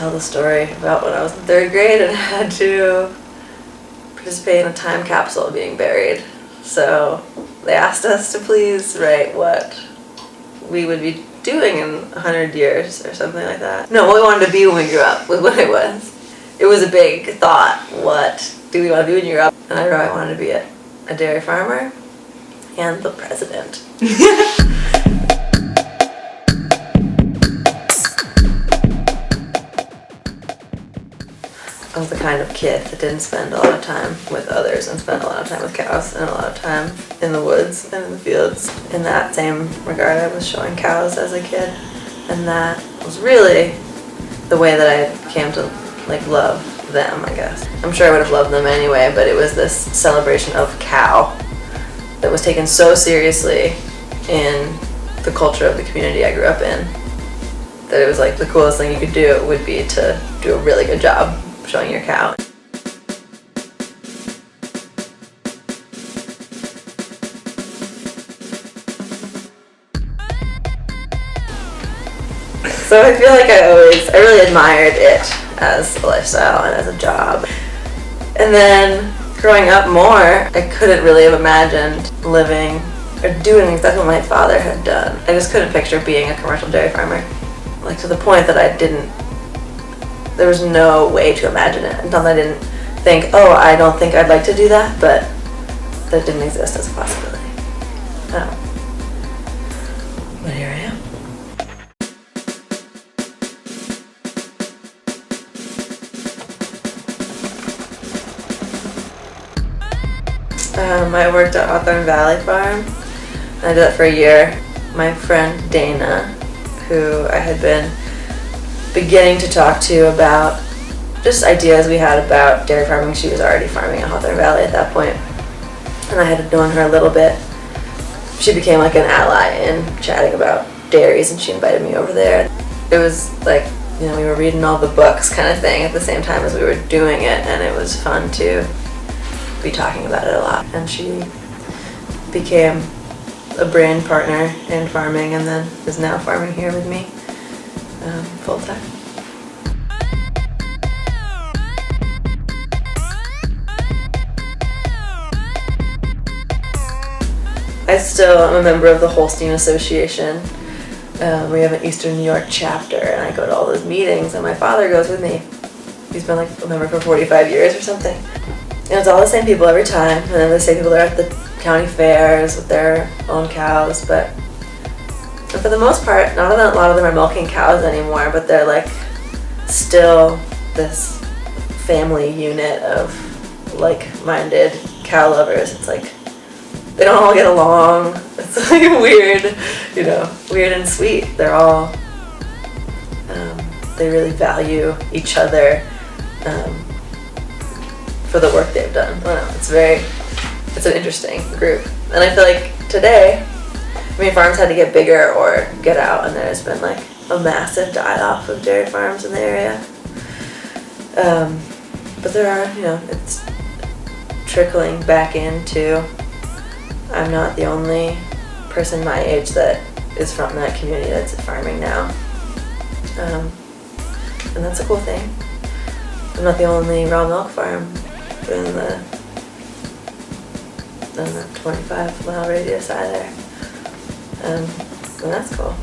tell the story about when I was in 3rd grade and had to participate in a time capsule being buried. So they asked us to please write what we would be doing in 100 years or something like that. No, what we wanted to be when we grew up was what it was. It was a big thought. What do we want to be when you grow up? And I wrote I wanted to be a dairy farmer and the president. I was the kind of kid that didn't spend a lot of time with others and spent a lot of time with cows and a lot of time in the woods and in the fields. In that same regard, I was showing cows as a kid, and that was really the way that I came to love them, I guess. I'm sure I would have loved them anyway, but it was this celebration of cow that was taken so seriously in the culture of the community I grew up in that it was like the coolest thing you could do would be to do a really good job showing your cow. So I feel like I really admired it as a lifestyle and as a job. And then growing up more, I couldn't really have imagined living or doing exactly what my father had done. I just couldn't picture being a commercial dairy farmer. To the point that there was no way to imagine it until I didn't think, oh, I don't think I'd like to do that, but that didn't exist as a possibility. But here I am. I worked at Auburn Farm. I did that for a year. My friend Dana, who I had been beginning to talk to about just ideas we had about dairy farming. She was already farming in Hawthorne Valley at that point, and I had known her a little bit. She became like an ally in chatting about dairies, and she invited me over there. It was like, we were reading all the books kind of thing at the same time as we were doing it, and it was fun to be talking about it a lot. And she became a brain partner in farming, and then is now farming here with me full time. I still am a member of the Holstein Association. We have an Eastern New York chapter, and I go to all those meetings, and my father goes with me. He's been a member for 45 years or something. And it's all the same people every time, and then the same people that are at the county fairs with their own cows, but for the most part, not a lot of them are milking cows anymore, but they're still this family unit of like-minded cow lovers. It's they don't all get along. It's weird, weird and sweet. They're all, they really value each other for the work they've done. I don't know, it's an interesting group. And I feel like today, farms had to get bigger or get out, and there's been a massive die-off of dairy farms in the area. But there are, it's trickling back into. I'm not the only person my age that is from that community that's farming now. And that's a cool thing. I'm not the only raw milk farm in the 25-mile radius either. And that's cool.